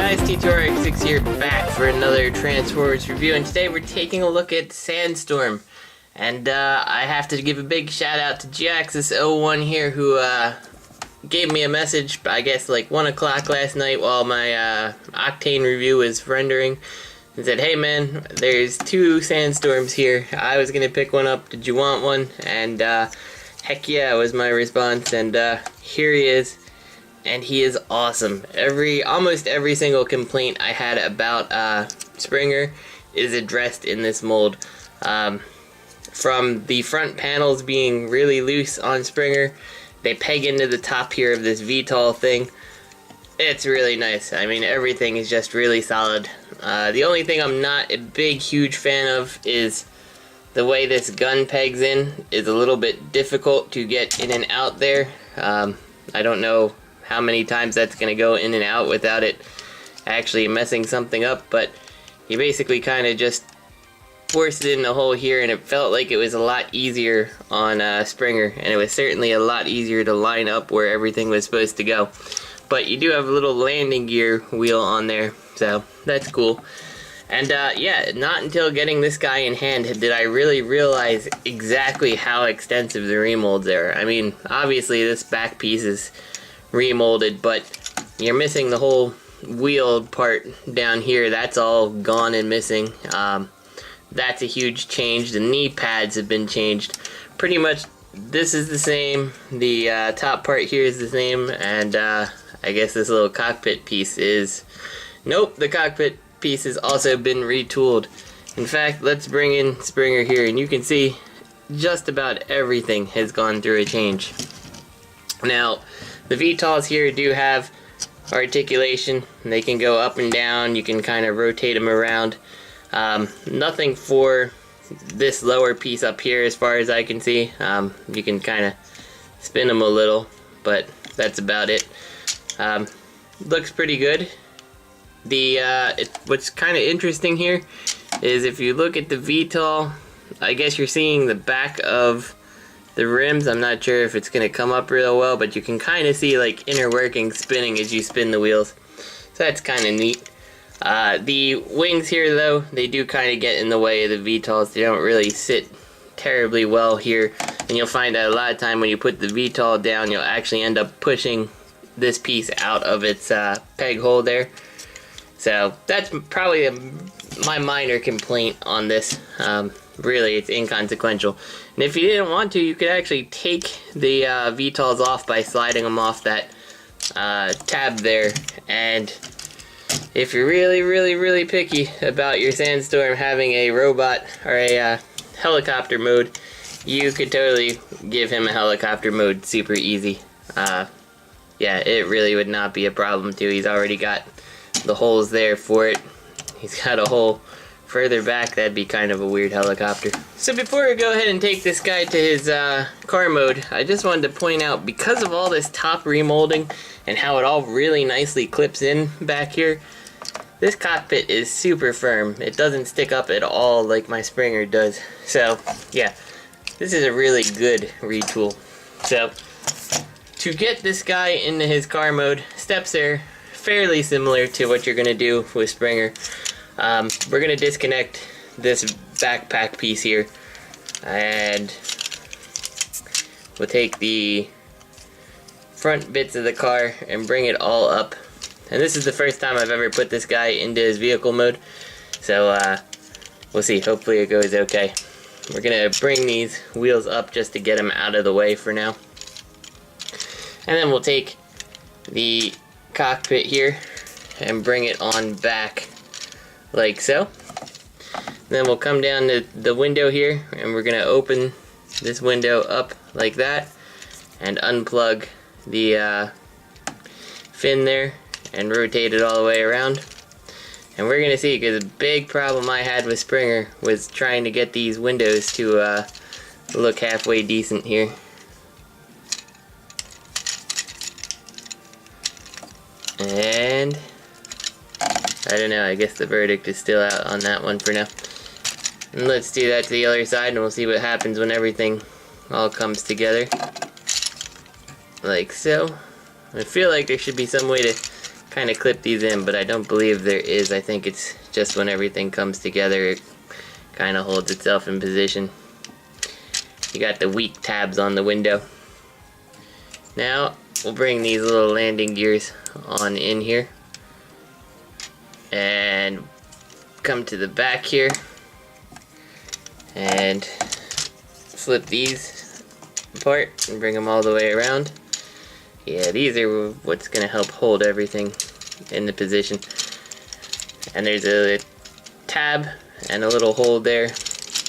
guys, T2RX6 here, back for another Transformers review, and today we're taking a look at Sandstorm. And I have to give a big shout out to Jaxius01 here, who gave me a message, I guess like 1 o'clock last night while my Octane review was rendering, and said, hey man, there's 2 Sandstorms here. I was gonna pick one up, did you want one? And heck yeah, was my response, and here he is. And he is awesome. Almost every single complaint I had about Springer is addressed in this mold. From the front panels being really loose on Springer, they peg into the top here of this VTOL thing. It's really nice. I mean, everything is just really solid. The only thing I'm not a big, huge fan of is the way this gun pegs in is a little bit difficult to get in and out there. I don't know how many times that's going to go in and out without it actually messing something up, but you basically kind of just forced it in the hole here, and it felt like it was a lot easier on Springer, and it was certainly a lot easier to line up where everything was supposed to go. But you do have a little landing gear wheel on there, so that's cool. And yeah, not until getting this guy in hand did I really realize exactly how extensive the remolds are. I mean, obviously this back piece is remolded, but you're missing the whole wheel part down here. That's all gone and missing. That's a huge change. The knee pads have been changed. Pretty much this is the same. The top part here is the same, and I guess this little cockpit piece is... Nope, the cockpit piece has also been retooled. In fact, let's bring in Springer here, and you can see just about everything has gone through a change. Now, the VTOLs here do have articulation. They can go up and down. You can kind of rotate them around. Nothing for this lower piece up here as far as I can see. You can kind of spin them a little, but that's about it. Looks pretty good. What's kind of interesting here is if you look at the VTOL, I guess you're seeing the back of the rims. I'm not sure if it's going to come up real well, but you can kind of see like inner workings spinning as you spin the wheels. So that's kind of neat. The wings here though, they do kind of get in the way of the VTOLs. They don't really sit terribly well here. And you'll find that a lot of time when you put the VTOL down, you'll actually end up pushing this piece out of its peg hole there. So that's probably my minor complaint on this. Really, it's inconsequential. And if you didn't want to, you could actually take the VTOLs off by sliding them off that tab there. And if you're really picky about your Sandstorm having a robot or a helicopter mode, you could totally give him a helicopter mode super easy. Yeah, it really would not be a problem too. He's already got the holes there for it. He's got a hole further back. That'd be kind of a weird helicopter. So before we go ahead and take this guy to his car mode, I just wanted to point out, because of all this top remolding and how it all really nicely clips in back here, this cockpit is super firm. It doesn't stick up at all like my Springer does. So yeah, this is a really good retool. So to get this guy into his car mode, steps are fairly similar to what you're going to do with Springer. We're going to disconnect this backpack piece here, and we'll take the front bits of the car and bring it all up. And this is the first time I've ever put this guy into his vehicle mode, so we'll see. Hopefully it goes okay. We're going to bring these wheels up just to get them out of the way for now. And then we'll take the cockpit here and bring it on back like so. Then we'll come down to the window here, and we're going to open this window up like that and unplug the fin there and rotate it all the way around. And we're going to see, because a big problem I had with Springer was trying to get these windows to look halfway decent here. And I don't know, I guess the verdict is still out on that one for now. And let's do that to the other side, and we'll see what happens when everything all comes together. Like so. I feel like there should be some way to kind of clip these in, but I don't believe there is. I think it's just when everything comes together, it kind of holds itself in position. You got the weak tabs on the window. Now we'll bring these little landing gears on in here and come to the back here and flip these apart and bring them all the way around. Yeah, these are what's going to help hold everything in the position. And there's a tab and a little hole there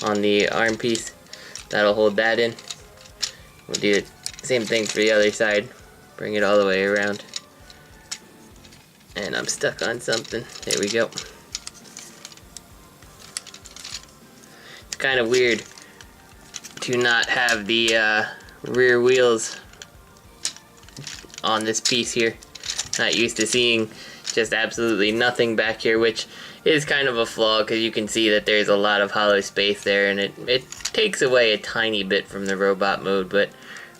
on the arm piece that'll hold that in. We'll do the same thing for the other side. Bring it all the way around. And I'm stuck on something. There we go. It's kind of weird to not have the rear wheels on this piece here. Not used to seeing just absolutely nothing back here, which is kind of a flaw because you can see that there's a lot of hollow space there, and it takes away a tiny bit from the robot mode, but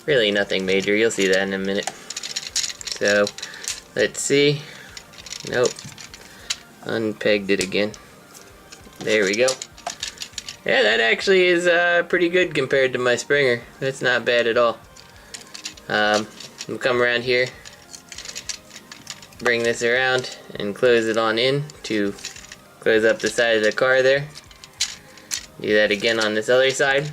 really nothing major. You'll see that in a minute. So let's see. Nope. Unpegged it again. There we go. Yeah, that actually is pretty good compared to my Springer. That's not bad at all. We'll come around here, bring this around, and close it on in to close up the side of the car there. Do that again on this other side.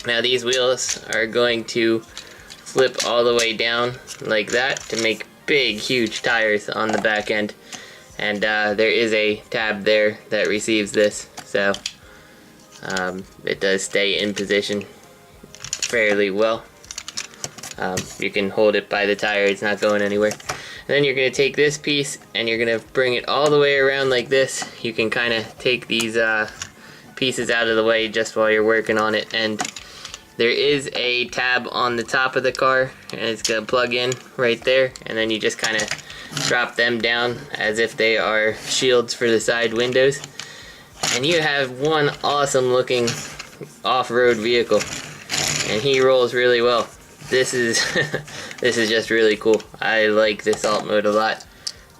Now these wheels are going to flip all the way down like that to make big, huge tires on the back end. And there is a tab there that receives this, so it does stay in position fairly well. You can hold it by the tire, it's not going anywhere. And then you're going to take this piece and you're going to bring it all the way around like this. You can kind of take these pieces out of the way just while you're working on it. And there is a tab on the top of the car, and it's going to plug in right there. And then you just kind of drop them down as if they are shields for the side windows. And you have one awesome looking off-road vehicle. And he rolls really well. This is this is just really cool. I like this alt mode a lot.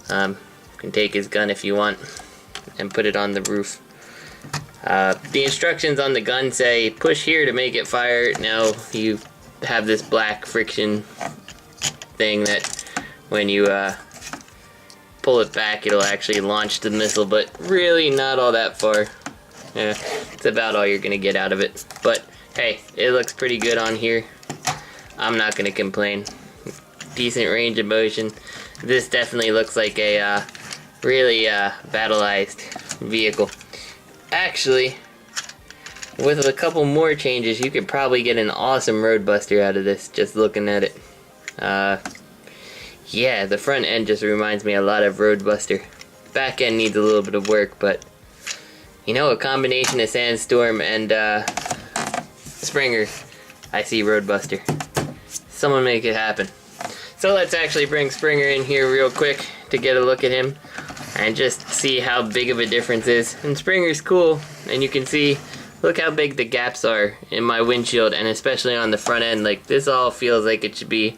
You can take his gun if you want and put it on the roof. The instructions on the gun say push here to make it fire. Now you have this black friction thing that when you pull it back, it'll actually launch the missile, but really not all that far. Yeah, it's about all you're gonna get out of it. But hey, it looks pretty good on here. I'm not gonna complain. Decent range of motion. This definitely looks like a really battleized vehicle. Actually, with a couple more changes, you could probably get an awesome roadbuster out of this, just looking at it. Yeah, the front end just reminds me a lot of Roadbuster. Back end needs a little bit of work, but you know, a combination of Sandstorm and Springer, I see Roadbuster. Someone make it happen. So let's actually bring Springer in here real quick to get a look at him and just see how big of a difference is. And Springer's cool, and you can see, look how big the gaps are in my windshield, and especially on the front end. Like, this all feels like it should be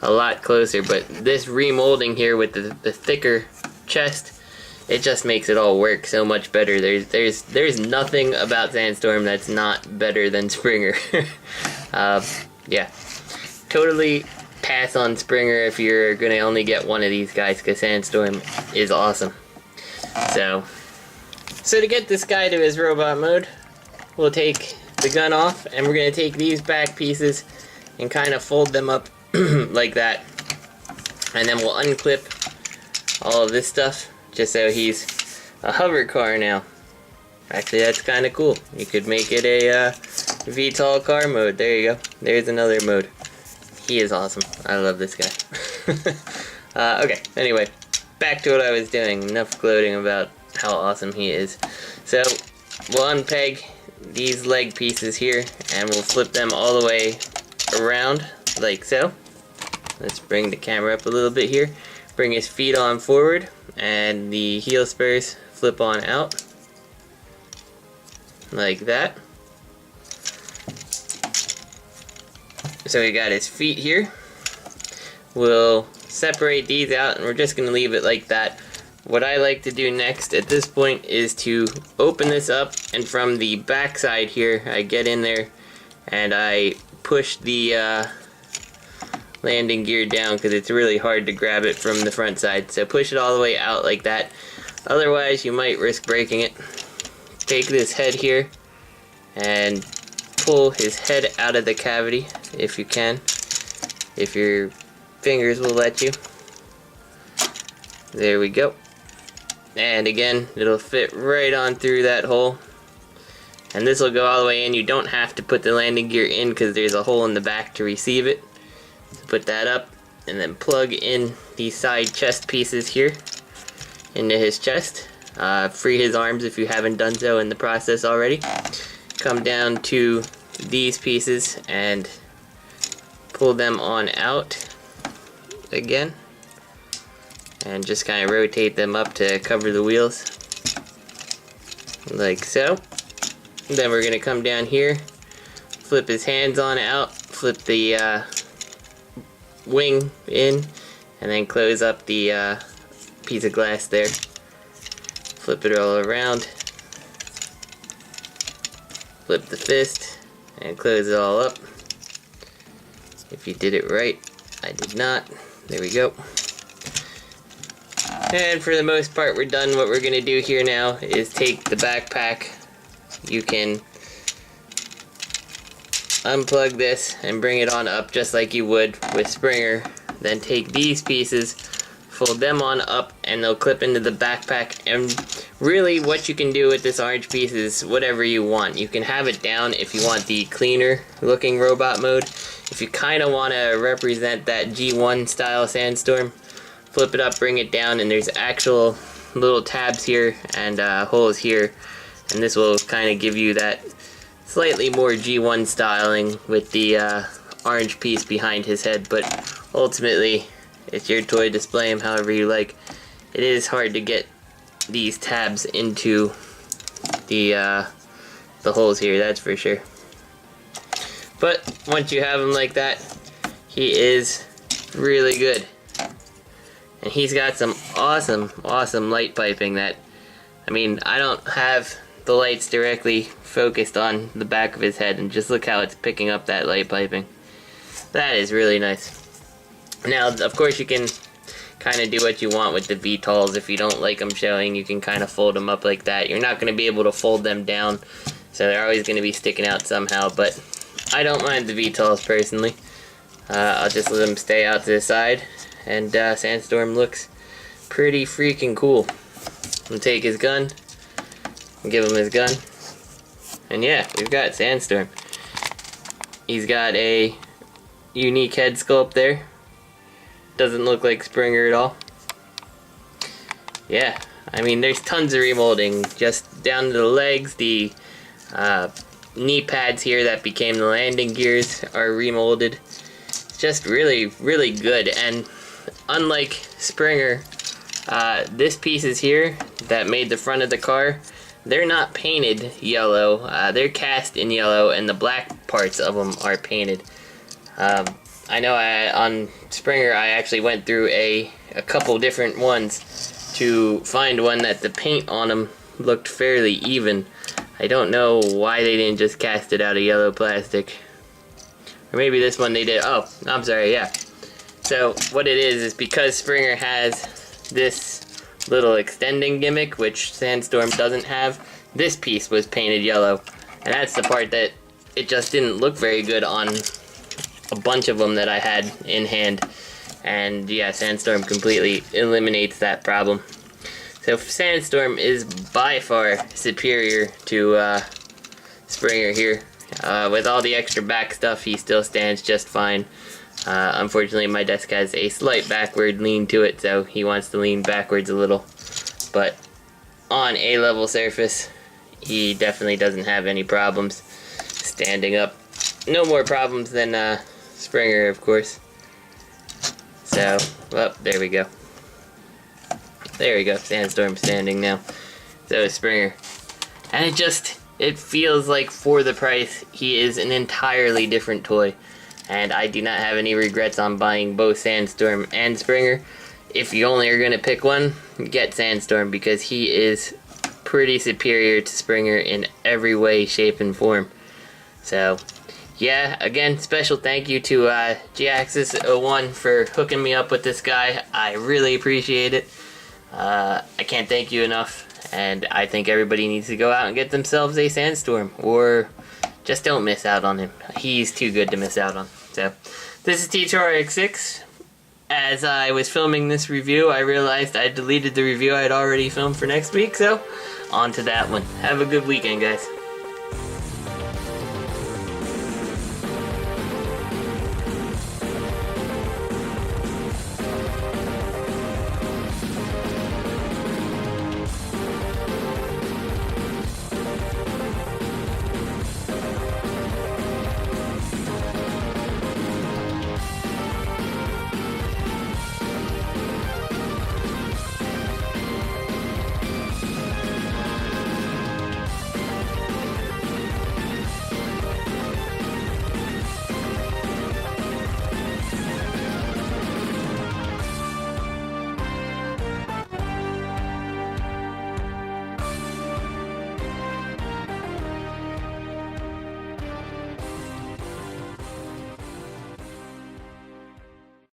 a lot closer, but this remolding here with the thicker chest, it just makes it all work so much better. There's nothing about Sandstorm that's not better than Springer. Yeah, totally pass on Springer if you're gonna only get one of these guys, because Sandstorm is awesome. So to get this guy to his robot mode, we'll take the gun off, and we're gonna take these back pieces and kind of fold them up like that, and then we'll unclip all of this stuff just so he's a hover car now. Actually, that's kind of cool. You could make it a VTOL car mode. There you go. There's another mode. He is awesome. I love this guy. Okay, anyway, back to what I was doing. Enough gloating about how awesome he is. So we'll unpeg these leg pieces here, and we'll flip them all the way around like so. Let's bring the camera up a little bit here. Bring his feet on forward, and the heel spurs flip on out like that. So we got his feet here. We'll separate these out, and we're just going to leave it like that. What I like to do next at this point is to open this up, and from the back side here, I get in there and I push the landing gear down because it's really hard to grab it from the front side. So push it all the way out like that. Otherwise, you might risk breaking it. Take this head here and pull his head out of the cavity if you can, if your fingers will let you. There we go. And again, it'll fit right on through that hole. And this will go all the way in. You don't have to put the landing gear in because there's a hole in the back to receive it. So put that up and then plug in these side chest pieces here into his chest. Free his arms if you haven't done so in the process already. Come down to these pieces and pull them on out again. And just kind of rotate them up to cover the wheels. Like so. Then we're going to come down here, flip his hands on out, flip the wing in, and then close up the piece of glass there. Flip it all around, flip the fist, and close it all up. If you did it right, I did not. There we go. And for the most part, we're done. What we're going to do here now is take the backpack. You can unplug this and bring it on up just like you would with Springer. Then take these pieces, fold them on up, and they'll clip into the backpack. And really what you can do with this orange piece is whatever you want. You can have it down if you want the cleaner looking robot mode. If you kind of want to represent that G1 style Sandstorm, flip it up, bring it down, and there's actual little tabs here and holes here. And this will kind of give you that slightly more G1 styling with the orange piece behind his head. But ultimately, it's your toy. Display him however you like. It is hard to get these tabs into the holes here, that's for sure. But once you have him like that, he is really good. And he's got some awesome light piping that, I mean, I don't have the lights directly focused on the back of his head, and just look how it's picking up that light piping. That is really nice. Now, of course, you can kind of do what you want with the VTOLs. If you don't like them showing, you can kind of fold them up like that. You're not going to be able to fold them down, so they're always going to be sticking out somehow, but I don't mind the VTOLs personally. I'll just let them stay out to the side, and Sandstorm looks pretty freaking cool. I'll take his gun, give him his gun, and yeah, we've got Sandstorm. He's got a unique head sculpt there. Doesn't look like Springer at all. Yeah, I mean, there's tons of remolding just down to the legs. The knee pads here that became the landing gears are remolded. Just really good. And unlike Springer, this pieces here that made the front of the car, they're not painted yellow. They're cast in yellow, and the black parts of them are painted. I know on Springer I actually went through a couple different ones to find one that the paint on them looked fairly even. I don't know why they didn't just cast it out of yellow plastic. Or maybe this one they did. Oh, I'm sorry, yeah. So what it is because Springer has this little extending gimmick, which Sandstorm doesn't have, this piece was painted yellow. And that's the part that it just didn't look very good on a bunch of them that I had in hand. And yeah, Sandstorm completely eliminates that problem. So Sandstorm is by far superior to Springer here. With all the extra back stuff, he still stands just fine. Unfortunately, my desk has a slight backward lean to it, so he wants to lean backwards a little. But on a level surface, he definitely doesn't have any problems standing up. No more problems than Springer, of course. So, well, there we go. There we go, Sandstorm standing now. So is Springer. And it feels like for the price, he is an entirely different toy. and I do not have any regrets on buying both Sandstorm and Springer. If you only are going to pick one, get Sandstorm, because he is pretty superior to Springer in every way, shape, and form. So, yeah, again, special thank you to Jaxius01 for hooking me up with this guy. I really appreciate it. I can't thank you enough, and I think everybody needs to go out and get themselves a Sandstorm, or just don't miss out on him. He's too good to miss out on. So, this is T2RX6. As I was filming this review, I realized I deleted the review I had already filmed for next week, so on to that one. Have a good weekend, guys.